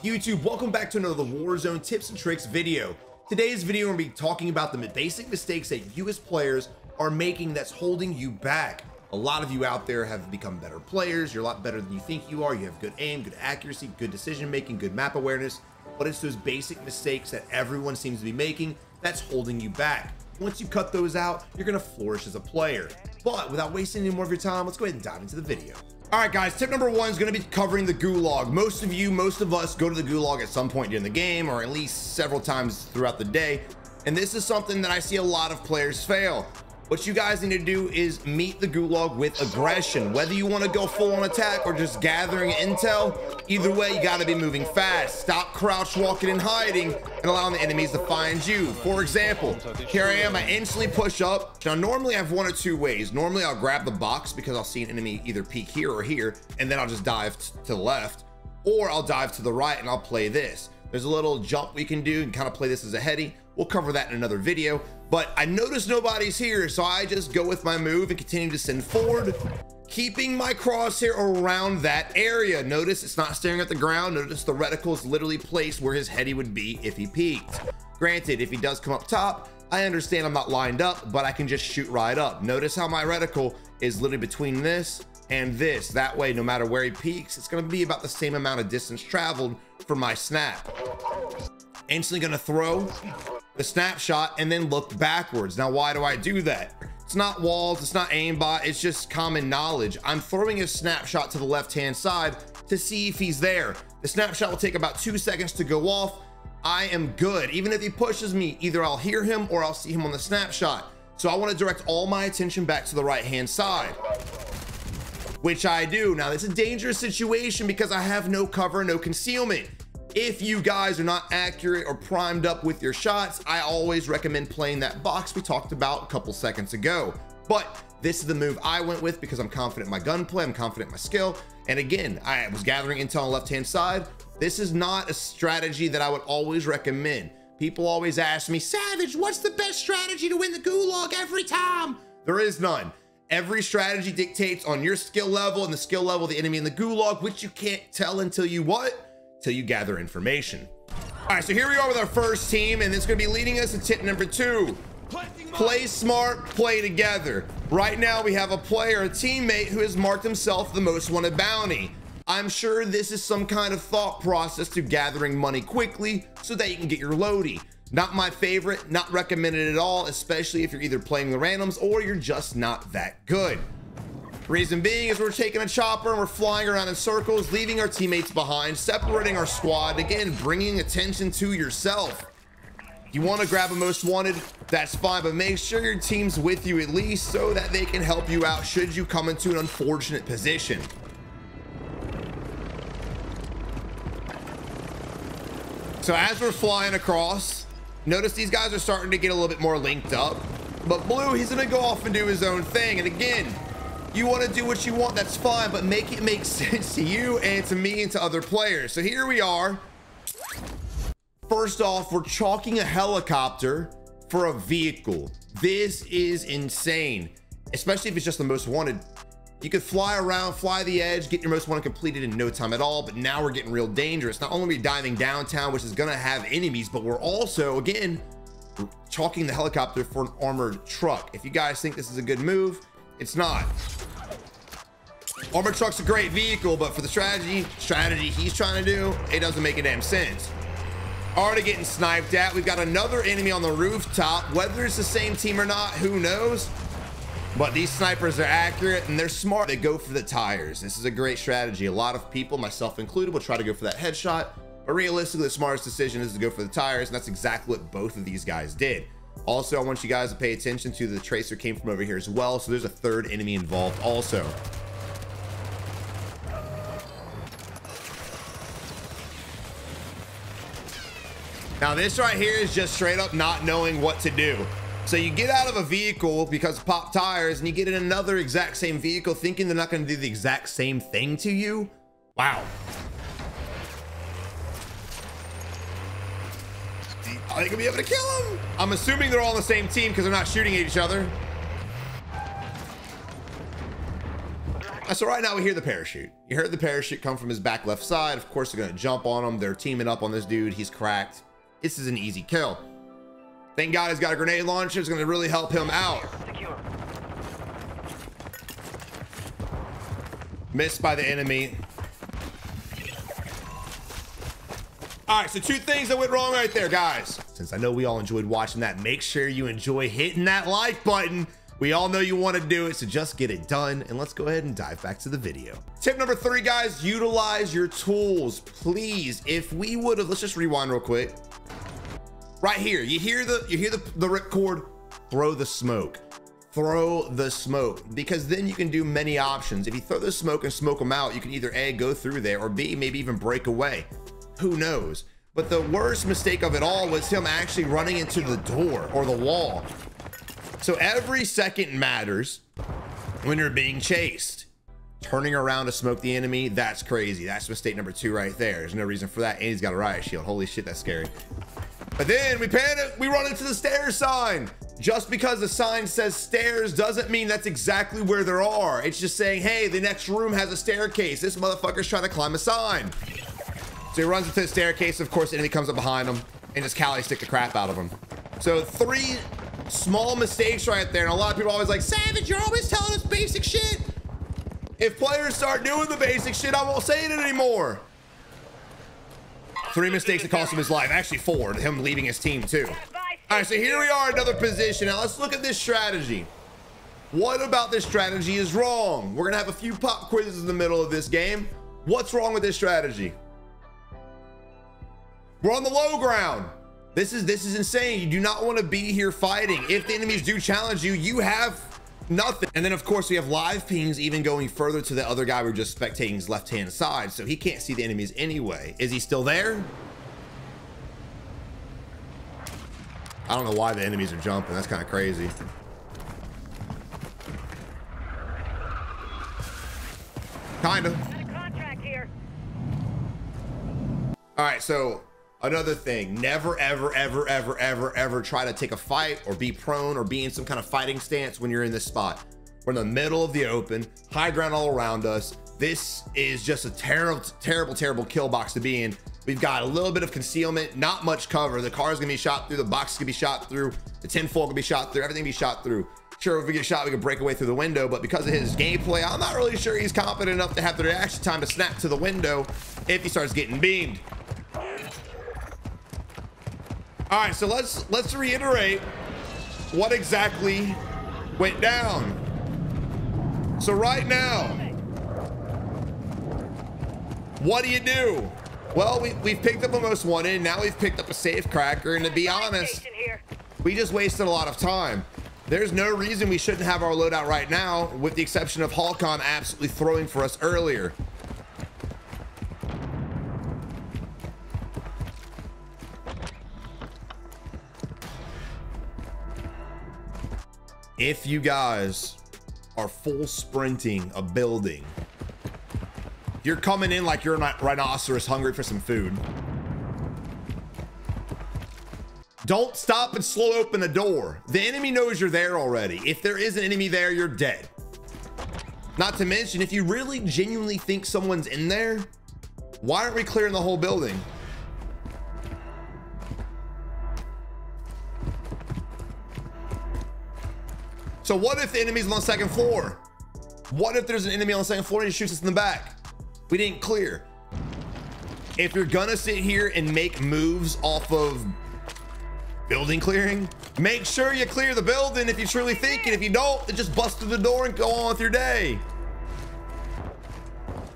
YouTube, welcome back to another Warzone tips and tricks video. Today's video we're going to be talking about the basic mistakes that you as players are making that's holding you back. A lot of you out there have become better players. You're a lot better than you think you are. You have good aim, good accuracy, good decision making, good map awareness, but it's those basic mistakes that everyone seems to be making that's holding you back. Once you cut those out, you're going to flourish as a player. But without wasting any more of your time, let's go ahead and dive into the video. All right, guys, tip number one is going to be covering the gulag. Most of us go to the gulag at some point during the game, or at least several times throughout the day. And this is something that I see a lot of players fail. What you guys need to do is meet the gulag with aggression. Whether you want to go full on attack or just gathering intel, either way, you got to be moving fast. Stop crouch walking and hiding and allowing the enemies to find you. For example, here I am, I instantly push up. Now, normally I have one or two ways. Normally I'll grab the box because I'll see an enemy either peek here or here, and then I'll just dive to the left, or I'll dive to the right and I'll play this. There's a little jump we can do and kind of play this as a heady. We'll cover that in another video, but I notice nobody's here, so I just go with my move and continue to send forward, keeping my crosshair around that area. Notice it's not staring at the ground. Notice the reticle is literally placed where his heady would be if he peeked. Granted, if he does come up top, I understand I'm not lined up, but I can just shoot right up. Notice how my reticle is literally between this and this. That way, no matter where he peeks, it's going to be about the same amount of distance traveled for my snap. Instantly going to throw the snapshot and then look backwards. Now, why do I do that? It's not walls, it's not aimbot, it's just common knowledge. I'm throwing a snapshot to the left-hand side to see if he's there. The snapshot will take about 2 seconds to go off. I am good. Even if he pushes me, either I'll hear him or I'll see him on the snapshot. So I want to direct all my attention back to the right-hand side, which I do. Now, it's a dangerous situation because I have no cover, no concealment. If you guys are not accurate or primed up with your shots, I always recommend playing that box we talked about a couple seconds ago. But this is the move I went with because I'm confident in my gunplay, I'm confident in my skill. And again, I was gathering intel on the left-hand side. This is not a strategy that I would always recommend. People always ask me, Savage, what's the best strategy to win the gulag every time? There is none. Every strategy dictates on your skill level and the skill level of the enemy in the gulag, which you can't tell until you what? Till you gather information. All right, so here we are with our first team, and it's going to be leading us to tip number 2. Play smart, play together. Right now we have a player, a teammate, who has marked himself the most wanted bounty. I'm sure this is some kind of thought process to gathering money quickly so that you can get your loadie. Not my favorite, not recommended at all, especially if you're either playing the randoms or you're just not that good. Reason being is we're taking a chopper and we're flying around in circles, leaving our teammates behind, separating our squad, again, bringing attention to yourself. You want to grab a most wanted, that's fine, but make sure your team's with you at least so that they can help you out should you come into an unfortunate position. So as we're flying across, notice these guys are starting to get a little bit more linked up, but Blue, he's going to go off and do his own thing. And again, you want to do what you want, that's fine, but make it make sense to you and to me and to other players. So here we are. First off, we're chalking a helicopter for a vehicle. This is insane, especially if it's just the most wanted. You could fly around, fly the edge, get your most wanted completed in no time at all, but now we're getting real dangerous. Not only are we diving downtown, which is gonna have enemies, but we're also, again, chalking the helicopter for an armored truck. If you guys think this is a good move, it's not. Armored truck's a great vehicle, but for the strategy he's trying to do, it doesn't make a damn sense. Already getting sniped at. We've got another enemy on the rooftop. Whether it's the same team or not, who knows? But these snipers are accurate and they're smart. They go for the tires. This is a great strategy. A lot of people, myself included, will try to go for that headshot, but realistically, the smartest decision is to go for the tires, and that's exactly what both of these guys did. Also, I want you guys to pay attention to the tracer came from over here as well, so there's a third enemy involved also. Now this right here is just straight up not knowing what to do. So you get out of a vehicle because of pop tires and you get in another exact same vehicle thinking they're not going to do the exact same thing to you. Wow. Are they gonna be able to kill him? I'm assuming they're all on the same team because they're not shooting at each other. So right now we hear the parachute. You heard the parachute come from his back left side. Of course, they're gonna jump on him. They're teaming up on this dude. He's cracked. This is an easy kill. Thank God he's got a grenade launcher. It's gonna really help him out. Missed by the enemy. All right, so 2 things that went wrong right there, guys. Since I know we all enjoyed watching that, make sure you enjoy hitting that like button. We all know you want to do it, so just get it done, and let's go ahead and dive back to the video. Tip number 3, guys, utilize your tools, please. If we would have, let's just rewind real quick. Right here, you hear the ripcord, throw the smoke. Throw the smoke, because then you can do many options. If you throw the smoke and smoke them out, you can either A, go through there, or B, maybe even break away. Who knows? But the worst mistake of it all was him actually running into the door or the wall. So every second matters when you're being chased. Turning around to smoke the enemy, that's crazy. That's mistake number 2 right there. There's no reason for that. And he's got a riot shield. Holy shit, that's scary. But then we panic, we run into the stairs sign. Just because the sign says stairs doesn't mean that's exactly where there are. It's just saying, hey, the next room has a staircase. This motherfucker's trying to climb a sign. So he runs into the staircase. Of course, the enemy comes up behind him and just Cali stick the crap out of him. So 3 small mistakes right there. And a lot of people are always like, Savage, you're always telling us basic shit. If players start doing the basic shit, I won't say it anymore. 3 mistakes that cost him his life. Actually 4, him leaving his team too. All right, so here we are, another position. Now let's look at this strategy. What about this strategy is wrong? We're gonna have a few pop quizzes in the middle of this game. What's wrong with this strategy? We're on the low ground. This is insane. You do not want to be here fighting. If the enemies do challenge you, you have nothing. And then of course we have live pings even going further to the other guy we're just spectating's left-hand side, so he can't see the enemies anyway. Is he still there? I don't know why the enemies are jumping. That's kind of crazy. Kind of. All right, so another thing, never, ever, ever, ever, ever, ever try to take a fight or be prone or be in some kind of fighting stance when you're in this spot. We're in the middle of the open, high ground all around us. This is just a terrible, terrible, terrible kill box to be in. We've got a little bit of concealment, not much cover. The car's gonna be shot through, the box is gonna be shot through, the tinfoil gonna be shot through, everything be shot through. Sure, if we get shot, we can break away through the window, but because of his gameplay, I'm not really sure he's confident enough to have the reaction time to snap to the window if he starts getting beamed. All right, so let's reiterate what exactly went down. So right now, what do? Well, we've picked up a most wanted, and now we've picked up a safe cracker, and to be honest, we just wasted a lot of time. There's no reason we shouldn't have our loadout right now, with the exception of Halcon absolutely throwing for us earlier. If you guys are full sprinting a building, you're coming in like you're a rhinoceros hungry for some food. Don't stop and slow open the door. The enemy knows you're there already. If there is an enemy there, you're dead. Not to mention, if you really genuinely think someone's in there, why aren't we clearing the whole building? So what if the enemy's on the 2nd floor? What if there's an enemy on the 2nd floor and he shoots us in the back? We didn't clear. If you're gonna sit here and make moves off of building clearing, make sure you clear the building if you truly think it. If you don't, then just bust through the door and go on with your day.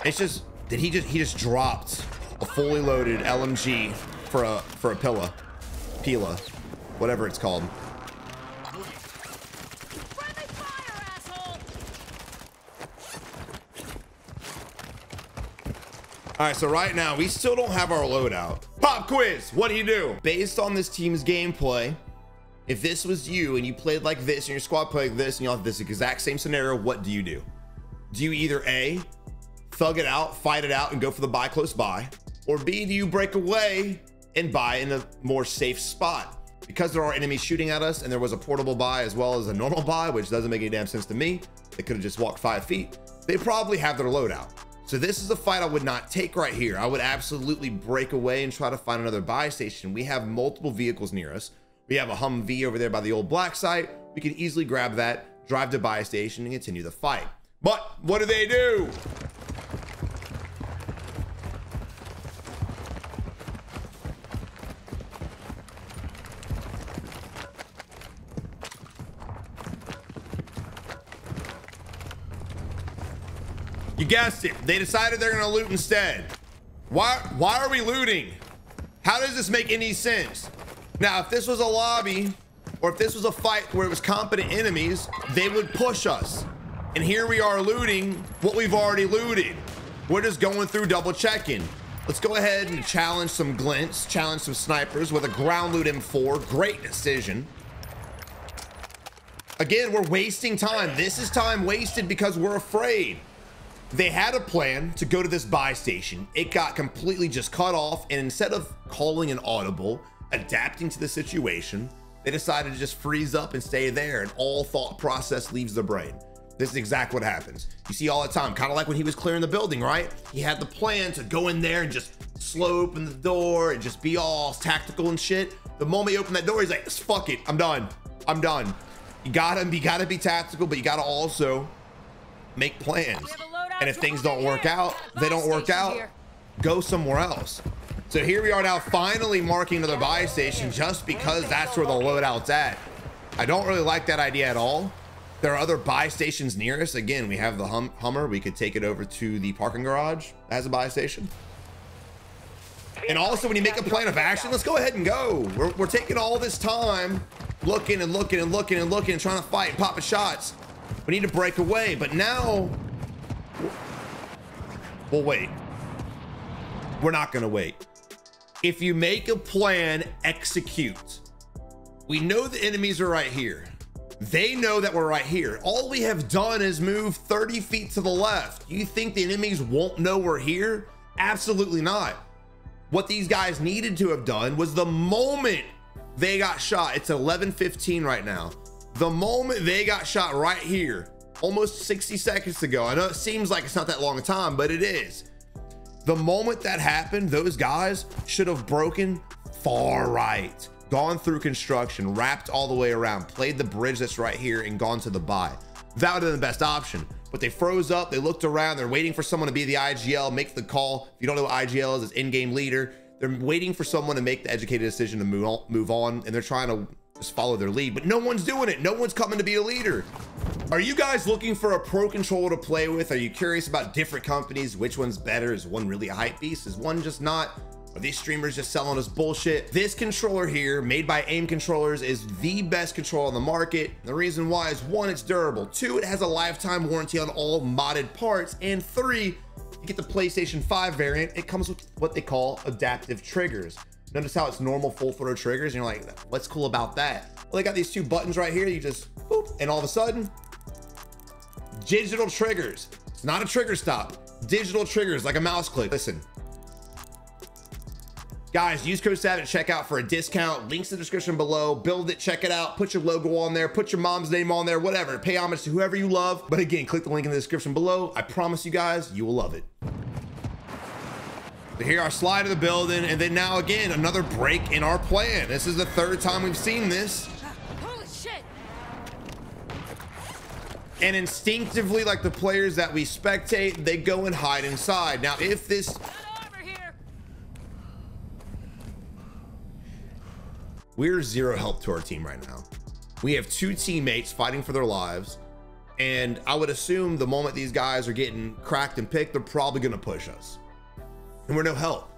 It's just, he just dropped a fully loaded LMG for a Pila, whatever it's called. All right, so right now we still don't have our loadout. Pop quiz, what do you do? Based on this team's gameplay, if this was you and you played like this and your squad played like this and you have this exact same scenario, what do you do? Do you either A, thug it out, fight it out and go for the buy close by, or B, do you break away and buy in a more safe spot? Because there are enemies shooting at us and there was a portable buy as well as a normal buy, which doesn't make any damn sense to me, They could have just walked 5 feet. They probably have their loadout. So this is a fight I would not take right here. I would absolutely break away and try to find another buy station. We have multiple vehicles near us. We have a Humvee over there by the old black site. We can easily grab that, drive to buy station, and continue the fight. But what do they do? You guessed it. They decided they're gonna loot instead. Why are we looting? How does this make any sense? Now, if this was a lobby, or if this was a fight where it was competent enemies, they would push us. And here we are looting what we've already looted. We're just going through double checking. Let's go ahead and challenge some glints, challenge some snipers with a ground loot M4. Great decision. Again, we're wasting time. This is time wasted because we're afraid. They had a plan to go to this buy station. It got completely just cut off. And instead of calling an audible, adapting to the situation, they decided to just freeze up and stay there. And all thought process leaves the brain. This is exactly what happens. You see all the time, kind of like when he was clearing the building, right? He had the plan to go in there and just slow open the door and just be all tactical and shit. The moment he opened that door, he's like, fuck it, I'm done. I'm done. You gotta be tactical, but you gotta also make plans. And if things don't work out, they don't work out, go somewhere else. So here we are now finally marking another buy station just because that's where the loadout's at. I don't really like that idea at all. There are other buy stations near us. Again, we have the Hummer. We could take it over to the parking garage as a buy station. And also when you make a plan of action, let's go ahead and go. We're taking all this time looking and looking and looking and looking and trying to fight and popping shots. We need to break away, but now, we'll wait. We're not gonna wait. If you make a plan, execute. We know the enemies are right here. They know that we're right here. All we have done is move 30 feet to the left. You think the enemies won't know we're here? Absolutely not. What these guys needed to have done was the moment they got shot, it's 11:15 right now. The moment they got shot right here, almost 60 seconds ago. I know it seems like it's not that long a time, but it is. The moment that happened, those guys should have broken far right, gone through construction, wrapped all the way around, played the bridge that's right here and gone to the buy. That would have been the best option, but they froze up. They looked around. They're waiting for someone to be the IGL, make the call. If you don't know what IGL is, it's in-game leader. They're waiting for someone to make the educated decision to move on, and they're trying to just follow their lead, but no one's doing it. No one's coming to be a leader. Are you guys looking for a pro controller to play with? Are you curious about different companies? Which one's better? Is one really a hype beast? Is one just not? Are these streamers just selling us bullshit? This controller here, made by AIM Controllers, is the best controller on the market. The reason why is 1, it's durable. 2, it has a lifetime warranty on all modded parts. And 3, you get the PlayStation 5 variant. It comes with what they call adaptive triggers. Notice how it's normal full throw triggers, and you're like, what's cool about that? Well, they got these 2 buttons right here. You just boop, and all of a sudden, digital triggers. It's not a trigger stop. Digital triggers, like a mouse click. Listen, guys, use code SAV at checkout for a discount. Links in the description below. Build it, check it out. Put your logo on there. Put your mom's name on there. Whatever. Pay homage to whoever you love. But again, click the link in the description below. I promise you guys, you will love it. So here, our slide to the building, and then now again another break in our plan. This is the 3rd time we've seen this. Holy shit! And instinctively, like the players that we spectate, they go and hide inside. Now, if this, we're 0 help to our team right now. We have 2 teammates fighting for their lives, and I would assume the moment these guys are getting cracked and picked, they're probably gonna push us. And we're no help.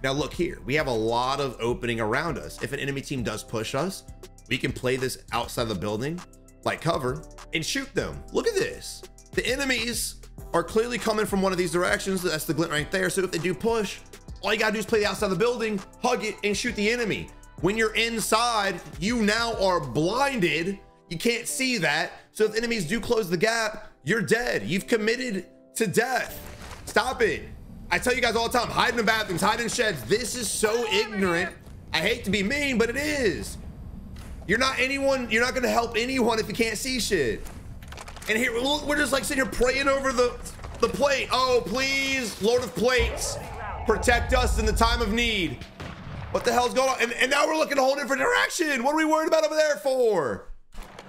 Now look here, we have a lot of opening around us. If an enemy team does push us, we can play this outside the building, like cover, and shoot them. Look at this. The enemies are clearly coming from one of these directions. That's the glint right there. So if they do push, all you gotta do is play the outside of the building, hug it, and shoot the enemy. When you're inside, you now are blinded. You can't see that. So if enemies do close the gap, you're dead. You've committed to death. Stop it. I tell you guys all the time, hide in the bathrooms, hide in sheds. This is so ignorant. I hate to be mean, but it is. You're not gonna help anyone if you can't see shit. And here, look, we're just like sitting here praying over the plate. Oh, please, Lord of Plates, protect us in the time of need. What the hell's going on? And now we're looking a whole different direction. What are we worried about over there for?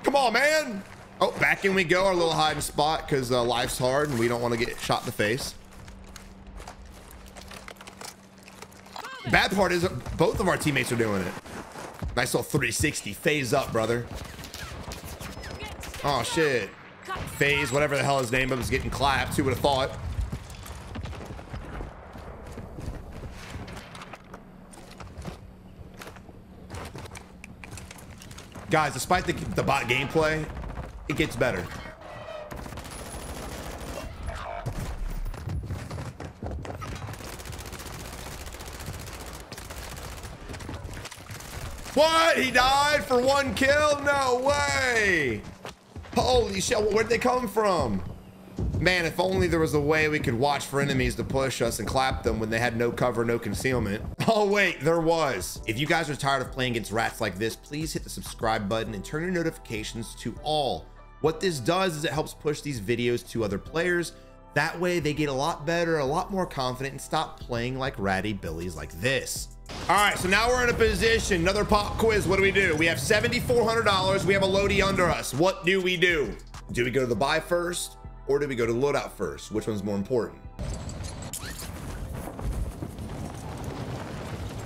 Come on, man. Oh, back in we go, our little hiding spot, because life's hard and we don't want to get shot in the face. Bad part is both of our teammates are doing it. Nice little 360 phase up, brother. Oh, shit. Phase, whatever the hell his name was, getting clapped. Who would have thought? Guys, despite the bot gameplay, it gets better. What? He died for 1 kill? No way. Holy shit, where'd they come from? Man, if only there was a way we could watch for enemies to push us and clap them when they had no cover, no concealment. Oh wait, there was. If you guys are tired of playing against rats like this, please hit the subscribe button and turn your notifications to all. What this does is it helps push these videos to other players. That way they get a lot better, a lot more confident, and stop playing like ratty billies like this. All right, so now we're in a position, another pop quiz. What do? We have $7,400. We have a loadie under us. What do we do? Do we go to the buy first or do we go to the loadout first? Which one's more important?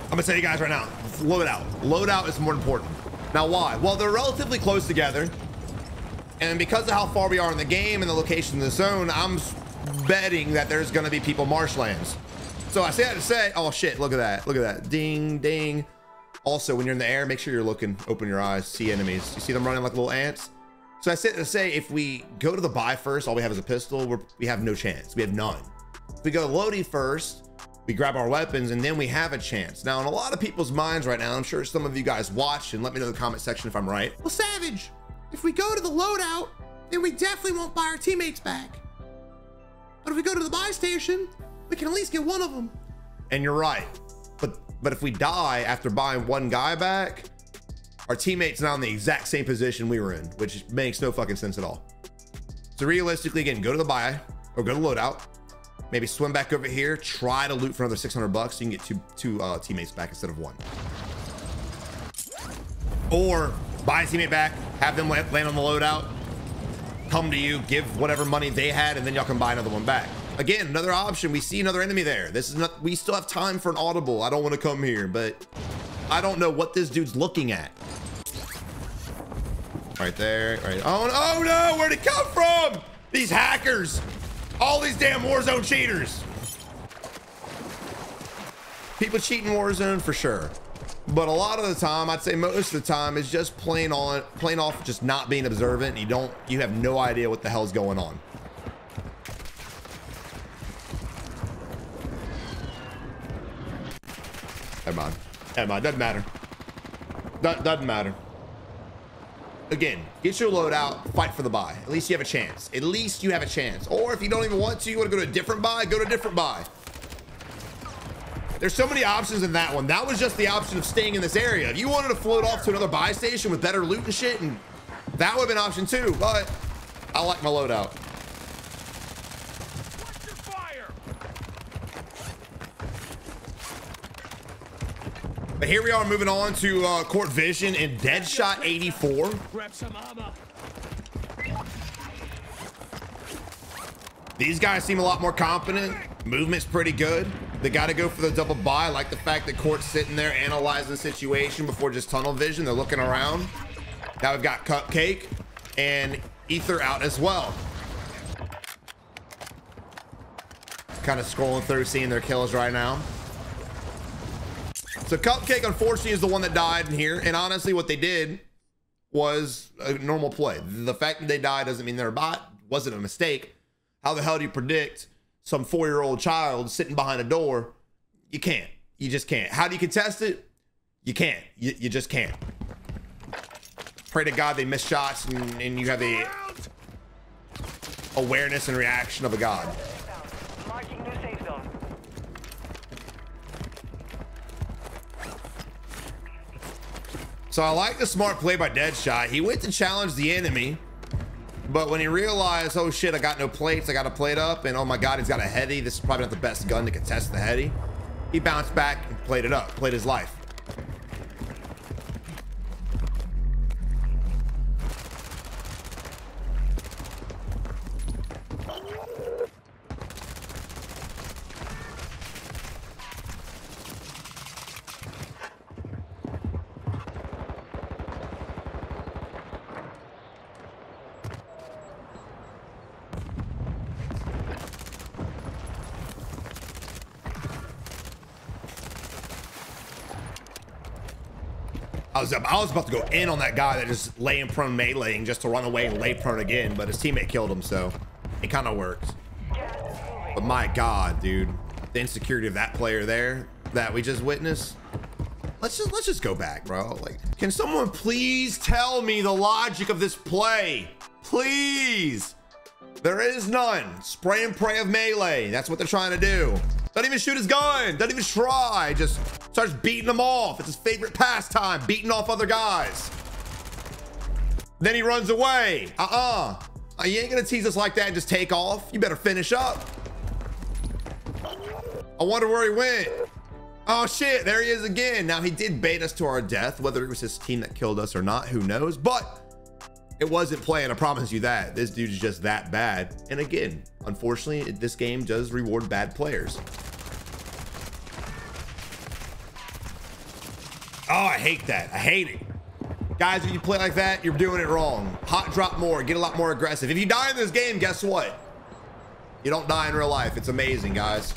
I'm gonna tell you guys right now, loadout. Loadout is more important. Now why? Well, they're relatively close together. And because of how far we are in the game and the location of the zone, I'm betting that there's gonna be people marshlands. So I say that to say, oh shit, look at that. Look at that, ding, ding. Also, when you're in the air, make sure you're looking, open your eyes, see enemies. You see them running like little ants? So I say that to say, if we go to the buy first, all we have is a pistol, we have no chance, we have none. If we go loadie first, we grab our weapons and then we have a chance. Now, in a lot of people's minds right now, I'm sure some of you guys watch and let me know in the comment section if I'm right. Well, Savage, if we go to the loadout, then we definitely won't buy our teammates back. But if we go to the buy station, we can at least get one of them. And you're right. But if we die after buying one guy back, our teammate's now in the exact same position we were in, which makes no fucking sense at all. So realistically, again, go to the buy or go to loadout, maybe swim back over here, try to loot for another 600 bucks so you can get two teammates back instead of one. Or buy a teammate back, have them land on the loadout, come to you, give whatever money they had, and then y'all can buy another one back. Again, another option. We see another enemy there. This is not, we still have time for an audible. I don't want to come here, but I don't know what this dude's looking at. Right there, right. Oh no, where'd it come from? These hackers, all these damn Warzone cheaters. People cheat in Warzone for sure. But a lot of the time, I'd say most of the time, is just plain off just not being observant. You have no idea what the hell's going on. Never mind, doesn't matter. Doesn't matter. Again, get your loadout, fight for the buy. At least you have a chance. At least you have a chance. Or if you don't even want to, you want to go to a different buy, go to a different buy. There's so many options in that one. That was just the option of staying in this area. If you wanted to float off to another buy station with better loot and shit, and that would have been an option too, but I like my loadout. But here we are moving on to Court Vision and Deadshot 84. Grab some armor. These guys seem a lot more confident. Movement's pretty good. They got to go for the double buy. I like the fact that Court's sitting there analyzing the situation before just tunnel vision. They're looking around. Now we've got Cupcake and Ether out as well. Kind of scrolling through, seeing their kills right now. So Cupcake, unfortunately, is the one that died in here. And honestly, what they did was a normal play. The fact that they died doesn't mean they're a bot. Wasn't a mistake. How the hell do you predict some 4-year-old child sitting behind a door? You can't. You just can't. How do you contest it? You can't. You just can't. Pray to God they miss shots and you have the awareness and reaction of a god. So I like the smart play by Deadshot. He went to challenge the enemy, But when he realized, oh shit, I got no plates, I got to plate up, and oh my god, he's got a heady, this is probably not the best gun to contest the heady, he bounced back and played it up, played his life. I was about to go in on that guy that just lay in prone meleeing just to run away and lay prone again, but his teammate killed him, so it kind of worked. But my god, dude, the insecurity of that player there that we just witnessed. Let's just go back, bro. Like, can someone please tell me the logic of this play? Please. There is none. Spray and pray of melee. That's what they're trying to do. Doesn't even shoot his gun. Doesn't even try. Just starts beating them off. It's his favorite pastime, beating off other guys. Then he runs away. You ain't gonna tease us like that and just take off. You better finish up. I wonder where he went. Oh shit, there he is again. Now he did bait us to our death, whether it was his team that killed us or not, who knows, but it wasn't playing, I promise you that. This dude's just that bad. And again, unfortunately, this game does reward bad players. Oh, I hate that. I hate it. Guys, if you play like that, you're doing it wrong. Hot drop more, get a lot more aggressive. If you die in this game, guess what? You don't die in real life. It's amazing, guys.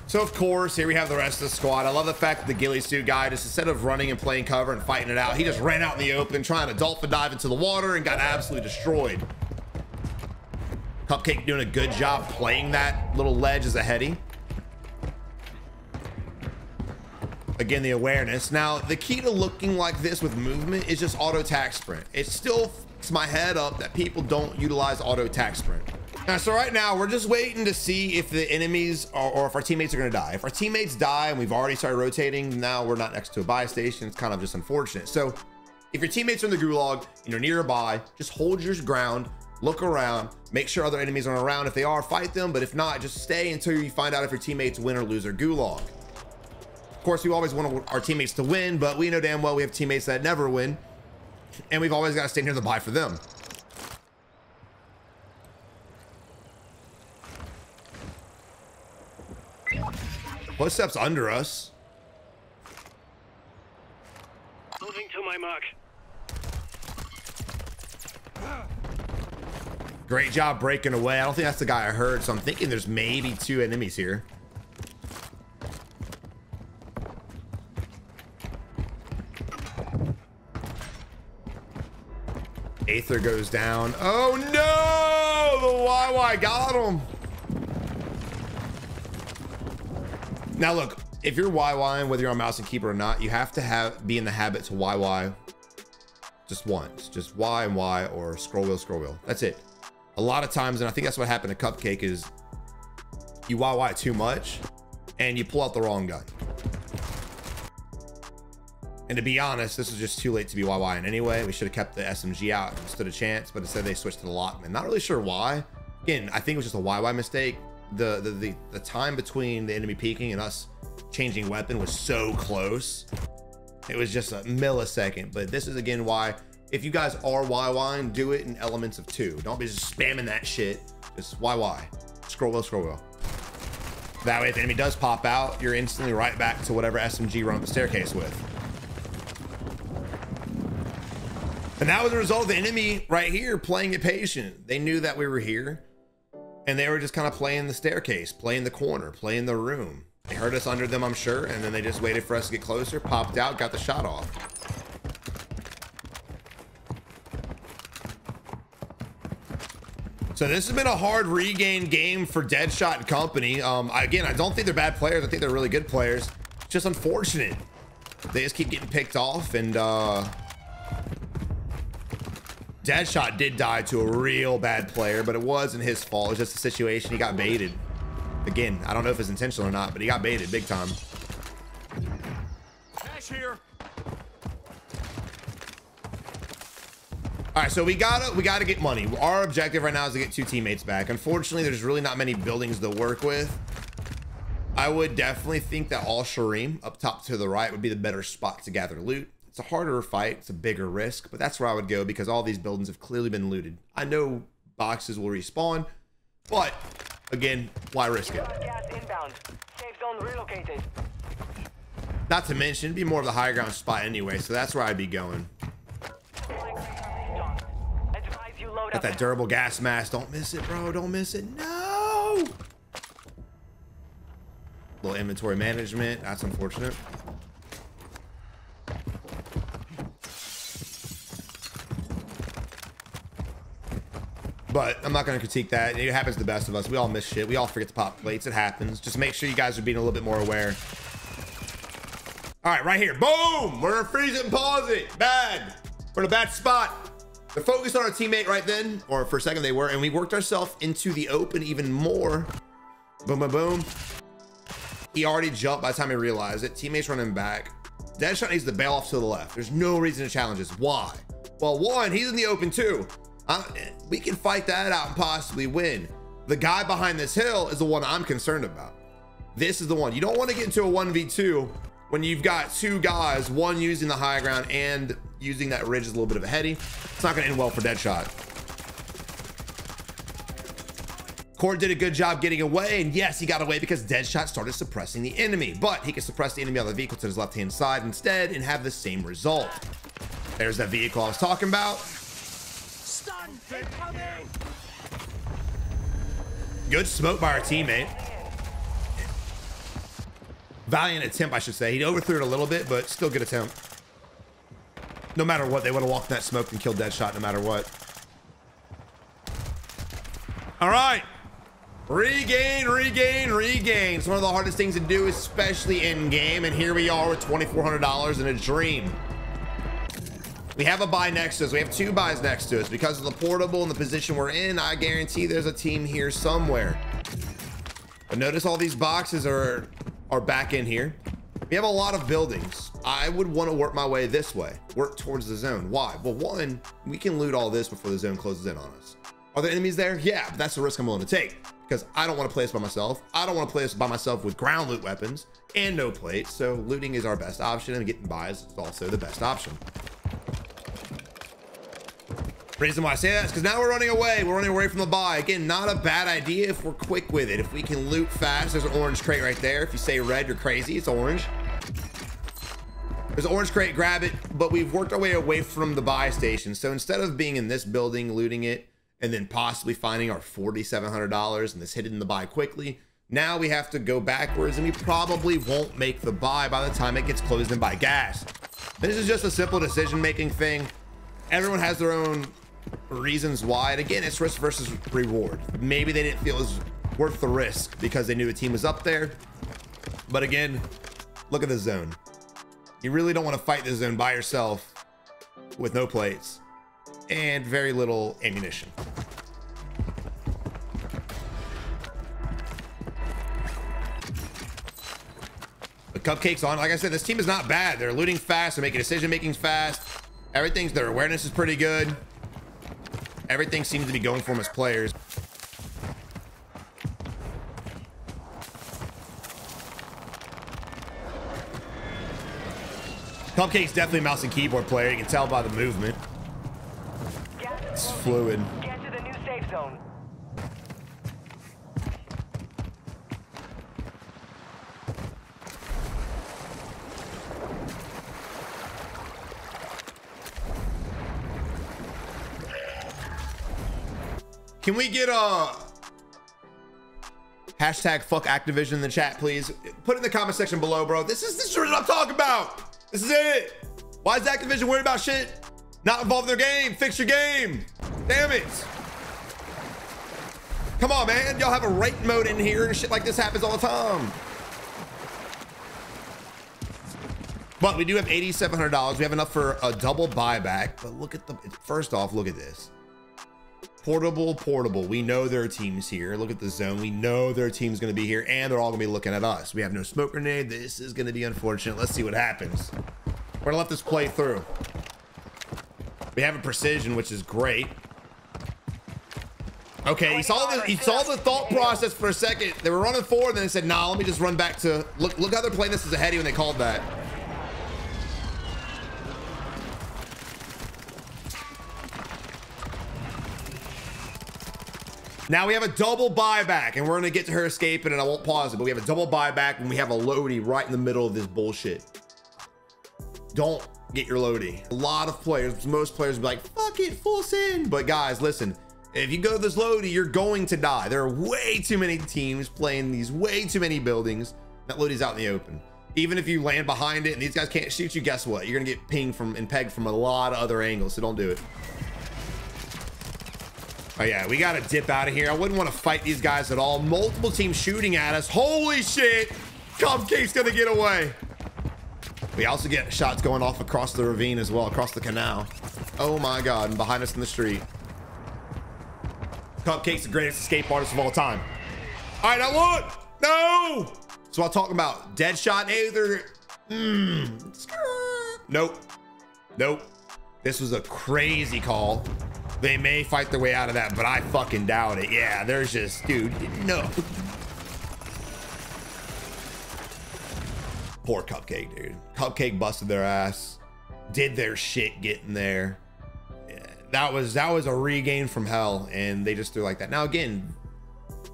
So of course, here we have the rest of the squad. I love the fact that the ghillie suit guy, just instead of running and playing cover and fighting it out, he just ran out in the open trying to dolphin dive into the water and got absolutely destroyed. Cupcake doing a good job playing that little ledge as a heady. Again, the awareness. Now, the key to looking like this with movement is just auto tac sprint. It still fucks my head up that people don't utilize auto tac sprint. Now, so right now we're just waiting to see if the enemies or if our teammates are going to die. If our teammates die and we've already started rotating, now we're not next to a buy station. It's kind of just unfortunate. So if your teammates are in the gulag and you're nearby, just hold your ground, look around, make sure other enemies aren't around. If they are, fight them. But if not, just stay until you find out if your teammates win or lose their gulag. Of course, we always want our teammates to win, but we know damn well we have teammates that never win. And we've always got to stay near the buy for them. Footsteps under us. Moving to my mark. Great job breaking away. I don't think that's the guy I heard, so I'm thinking there's maybe 2 enemies here. Aether goes down. Oh no! The YY got him. Now look, if you're YYing, whether you're on mouse and keyboard or not, you have to be in the habit to YY just once. Just Y and Y or scroll wheel. That's it. A lot of times, and I think that's what happened to Cupcake, is you YY too much and you pull out the wrong gun. And to be honest, this was just too late to be YYing anyway. We should have kept the SMG out and stood a chance, but instead they switched to the Lockman. Not really sure why. Again, I think it was just a YY mistake. The time between the enemy peeking and us changing weapon was so close. It was just a millisecond. But this is again why, if you guys are YYing, do it in elements of 2. Don't be just spamming that shit. Just YY. Scroll wheel. That way, if the enemy does pop out, you're instantly right back to whatever SMG you run up the staircase with. And that was the result of the enemy right here playing it patient. They knew that we were here and they were just kind of playing the staircase, playing the corner, playing the room. They heard us under them, I'm sure, and then they just waited for us to get closer, popped out, got the shot off. So this has been a hard regain game for Deadshot and company. Again, I don't think they're bad players. I think they're really good players. It's just unfortunate. They just keep getting picked off, and Deadshot did die to a real bad player, but it wasn't his fault. It was just a situation. He got baited. Again, I don't know if it's intentional or not, but he got baited big time. Cash here. All right, so we gotta get money. Our objective right now is to get 2 teammates back. Unfortunately, there's really not many buildings to work with. I would definitely think that Al Sharim up top to the right would be the better spot to gather loot. It's a harder fight, it's a bigger risk, but that's where I would go because all these buildings have clearly been looted. I know boxes will respawn, but again, why risk it? Gas inbound. Safe zone relocated. Not to mention, it'd be more of the higher ground spot anyway, so that's where I'd be going. Got that durable gas mask. Don't miss it, bro. Don't miss it. No! Little inventory management. That's unfortunate. But I'm not going to critique that. It happens to the best of us. We all miss shit. We all forget to pop plates. It happens. Just make sure you guys are being a little bit more aware. All right, right here. Boom! We're going to freeze it and pause it. Bad. We're in a bad spot. They're focused on our teammate right then, or for a second they were, and we worked ourselves into the open even more. Boom, boom, boom. He already jumped by the time he realized it. Teammates running back. Deadshot needs to bail off to the left. There's no reason to challenge this. Why? Well, one, he's in the open too. We can fight that out and possibly win. The guy behind this hill is the one I'm concerned about. This is the one. You don't want to get into a 1v2 when you've got 2 guys, one using the high ground and using that ridge is a little bit of a heady. It's not going to end well for Deadshot. Court did a good job getting away, and yes, he got away because Deadshot started suppressing the enemy, but he can suppress the enemy on the vehicle to his left-hand side instead and have the same result. There's that vehicle I was talking about. Good smoke by our teammate. Valiant attempt, I should say. He overthrew it a little bit, but still good attempt. No matter what, they would have walked in that smoke and killed Deadshot no matter what. All right. Regain, regain, regain. It's one of the hardest things to do, especially in game. And here we are with $2,400 in a dream. We have a buy next to us. We have 2 buys next to us. Because of the portable and the position we're in, I guarantee there's a team here somewhere. But notice all these boxes are back in here. We have a lot of buildings. I would want to work my way this way, work towards the zone. Why? Well, one, we can loot all this before the zone closes in on us. Are there enemies there? Yeah, but that's the risk I'm willing to take because I don't want to play this by myself. I don't want to play this by myself with ground loot weapons and no plates. So looting is our best option, and getting buys is also the best option. Reason why I say that is because now we're running away. We're running away from the buy. Again, not a bad idea if we're quick with it. If we can loot fast, there's an orange crate right there. If you say red, you're crazy. It's orange. There's an orange crate, grab it. But we've worked our way away from the buy station. So instead of being in this building, looting it, and then possibly finding our $4,700 and this hidden in the buy quickly, now we have to go backwards, and we probably won't make the buy by the time it gets closed in by gas. This is just a simple decision-making thing. Everyone has their own reasons why, and again, it's risk versus reward. Maybe they didn't feel it was worth the risk because they knew the team was up there, but again, look at the zone. You really don't want to fight this zone by yourself with no plates and very little ammunition. The cupcakes on. Like I said, this team is not bad. They're looting fast, they're making decision making fast. Their awareness is pretty good. Everything seems to be going for them as players. Cupcake's definitely a mouse and keyboard player. You can tell by the movement. It's fluid. Get to the new safe zone. Can we get a hashtag fuck Activision in the chat, please? Put it in the comment section below, bro. This is what I'm talking about. This is it. Why is Activision worried about shit not involved in their game? Fix your game. Damn it. Come on, man. Y'all have a rate mode in here and shit like this happens all the time. But we do have $8,700. We have enough for a double buyback. But look at the, first off, look at this. Portable. We know there are teams here. Look at the zone. We know their team's going to be here, and they're all going to be looking at us. We have no smoke grenade. This is going to be unfortunate. Let's see what happens. We're going to let this play through. We have a precision, which is great. Okay, he saw the thought process for a second. They were running forward, then they said, nah, let me just run back to, look how they're playing this as a heady when they called that. Now we have a double buyback, and we're gonna get to her escaping, and I won't pause it, but we have a double buyback, and we have a loady right in the middle of this bullshit. Don't get your loady. A lot of players, most players will be like, fuck it, full sin. But guys, listen, if you go to this loady, you're going to die. There are way too many teams playing these way too many buildings. That loady's out in the open. Even if you land behind it and these guys can't shoot you, guess what? You're gonna get pinged from and pegged from a lot of other angles, so don't do it. Oh yeah, we gotta dip out of here. I wouldn't want to fight these guys at all. Multiple teams shooting at us. Holy shit! Cupcake's gonna get away. We also get shots going off across the ravine as well, across the canal. Oh my God, and behind us in the street. Cupcake's the greatest escape artist of all time. All right, now what? No! So I'm talking about dead shot either. Nope. Nope. This was a crazy call. They may fight their way out of that, but I fucking doubt it. Yeah, there's just, dude, no. Poor Cupcake, dude. Cupcake busted their ass, did their shit getting there. Yeah, that was a regain from hell, and they just threw like that. Now again,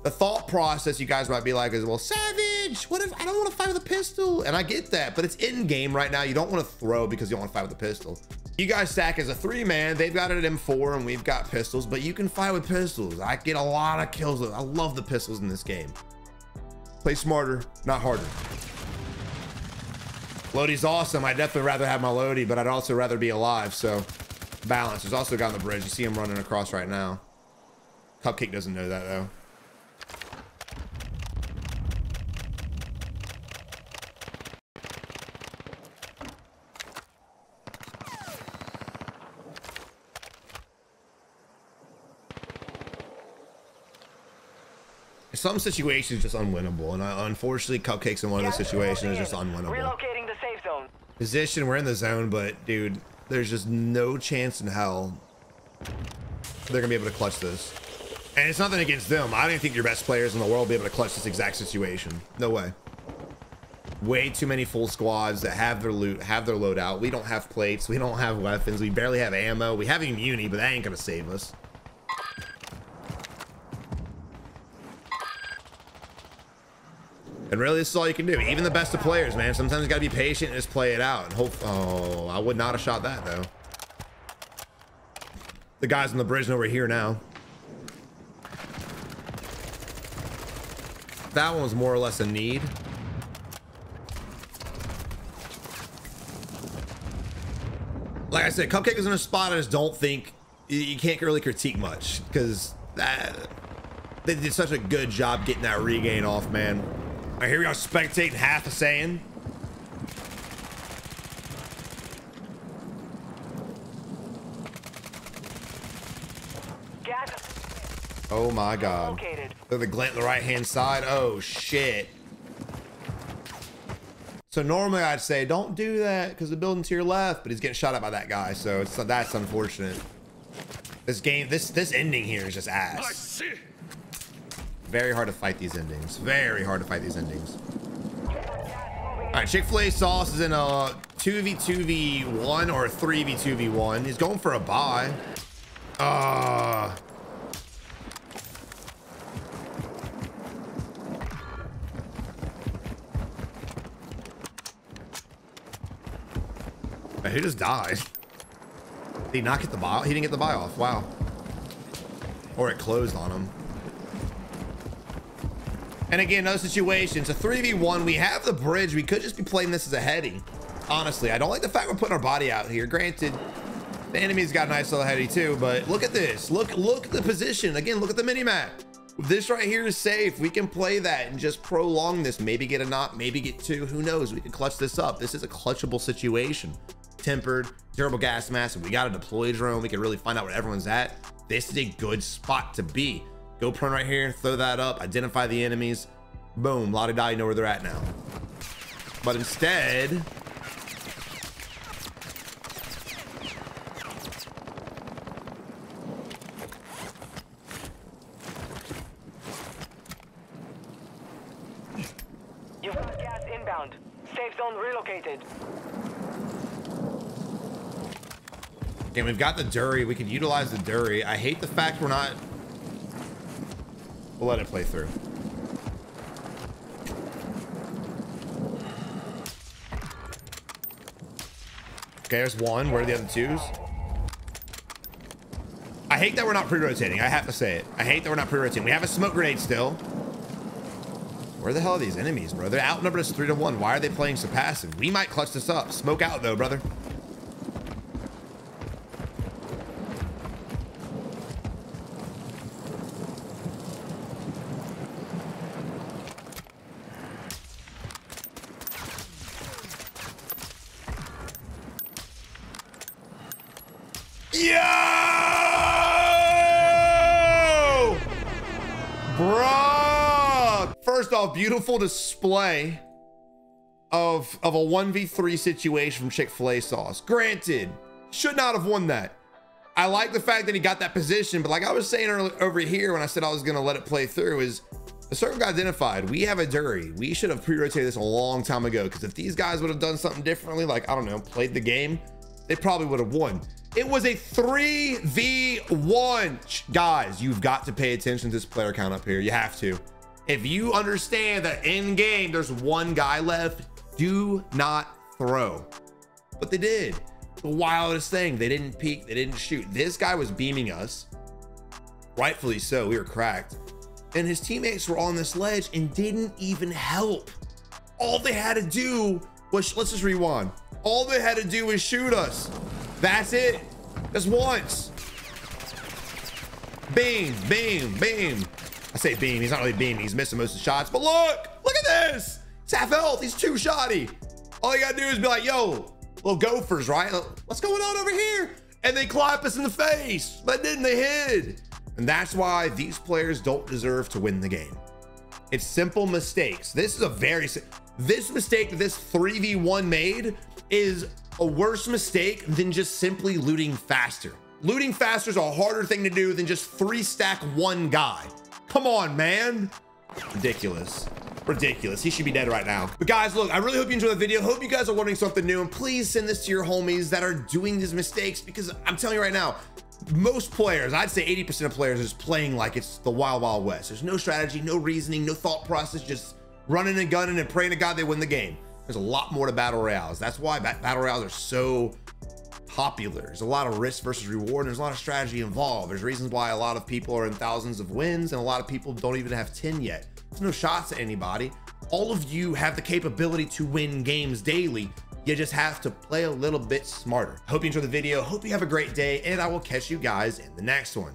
the thought process you guys might be like is, well, Savage, what if I don't want to fight with a pistol? And I get that, but it's in game right now. You don't want to throw because you don't want to fight with a pistol. You guys stack as a 3-man. They've got it at M4 and we've got pistols, but you can fight with pistols. I get a lot of kills. I love the pistols in this game. Play smarter, not harder. Lodi's awesome. I'd definitely rather have my Lodi, but I'd also rather be alive. So balance. There's also a guy on the bridge. You see him running across right now. Cupcake doesn't know that though. Some situations just unwinnable, and unfortunately Cupcake's in one of those situations is just unwinnable. Relocating the safe zone. Position, we're in the zone, but dude, there's just no chance in hell they're gonna be able to clutch this. And it's nothing against them. I don't even think your best players in the world will be able to clutch this exact situation. No way. Way too many full squads that have their loot, have their loadout. We don't have plates, we don't have weapons, we barely have ammo. We have immunity, but that ain't gonna save us. And really, this is all you can do. Even the best of players, man. Sometimes you gotta be patient and just play it out. And hope. Oh, I would not have shot that though. The guys on the bridge know we're here now. That one was more or less a need. Like I said, Cupcake is in a spot I just don't think you can't really critique much because they did such a good job getting that regain off, man. All right, here we are spectating half a Saiyan. Oh my God. They're the glint on the right hand side. Oh shit. So normally I'd say don't do that because the building's to your left, but he's getting shot at by that guy. So that's unfortunate. This game, this ending here is just ass. Very hard to fight these endings. Very hard to fight these endings. All right, Chick-fil-A Sauce is in a 2v2v1 or a 3v2v1. He's going for a buy. He just died. Did he not get the buy? He didn't get the buy off. Wow. Or it closed on him. And again, no situation. It's a 3v1. We have the bridge. We could just be playing this as a heady. Honestly, I don't like the fact we're putting our body out here. Granted, the enemy's got a nice little heady too, but look at this. Look at the position. Again, look at the mini-map. This right here is safe. We can play that and just prolong this. Maybe get a knot, maybe get two. Who knows? We can clutch this up. This is a clutchable situation. Tempered, durable gas mask. If we got a deploy drone, we can really find out where everyone's at. This is a good spot to be. Go prone right here, throw that up, identify the enemies. Boom, la-di-da, you know where they're at now. But instead, zone relocated. Okay, we've got the Dury. We could utilize the Dury. I hate the fact we're not... We'll let it play through. Okay, there's one. Where are the other twos? I hate that we're not pre-rotating. I have to say it. I hate that we're not pre-rotating. We have a smoke grenade still. Where the hell are these enemies, bro? They're outnumbered us 3-1. Why are they playing so passive? We might clutch this up. Smoke out, though, brother. Yo! Bruh! First off, beautiful display of a 1v3 situation from Chick-fil-A sauce. Granted, should not have won that. I like the fact that he got that position, but like I was saying over here when I said I was gonna let it play through, is the circle got identified. We have a Dury. We should have pre-rotated this a long time ago, because if these guys would have done something differently, like, I don't know, played the game, they probably would have won. It was a 3v1. Guys, you've got to pay attention to this player count up here. You have to. If you understand that in game there's one guy left, do not throw. But they did. The wildest thing, they didn't peek, they didn't shoot. This guy was beaming us, rightfully so. We were cracked, and his teammates were on this ledge and didn't even help. All they had to do was, let's just rewind. All they had to do was shoot us. That's it. Just once. Beam, beam, beam. I say beam. He's not really beaming. He's missing most of the shots. But look at this. He's half health. He's too shoddy. All you gotta do is be like, yo, little gophers, right? What's going on over here? And they clap us in the face. But then they hid. And that's why these players don't deserve to win the game. It's simple mistakes. This is a this mistake that this 3v1 made is a worse mistake than just simply looting faster. Looting faster is a harder thing to do than just 3-stack one guy. Come on, man. Ridiculous. Ridiculous. He should be dead right now. But guys, look, I really hope you enjoyed the video. Hope you guys are learning something new, and please send this to your homies that are doing these mistakes, because I'm telling you right now, most players, I'd say 80% of players, are just playing like it's the Wild Wild West. There's no strategy, no reasoning, no thought process, just running and gunning and praying to God they win the game. There's a lot more to battle royales. That's why battle royales are so popular. There's a lot of risk versus reward. There's a lot of strategy involved. There's reasons why a lot of people are in thousands of wins and a lot of people don't even have 10 yet. There's no shots at anybody. All of you have the capability to win games daily. You just have to play a little bit smarter. Hope you enjoyed the video. Hope you have a great day, and I will catch you guys in the next one.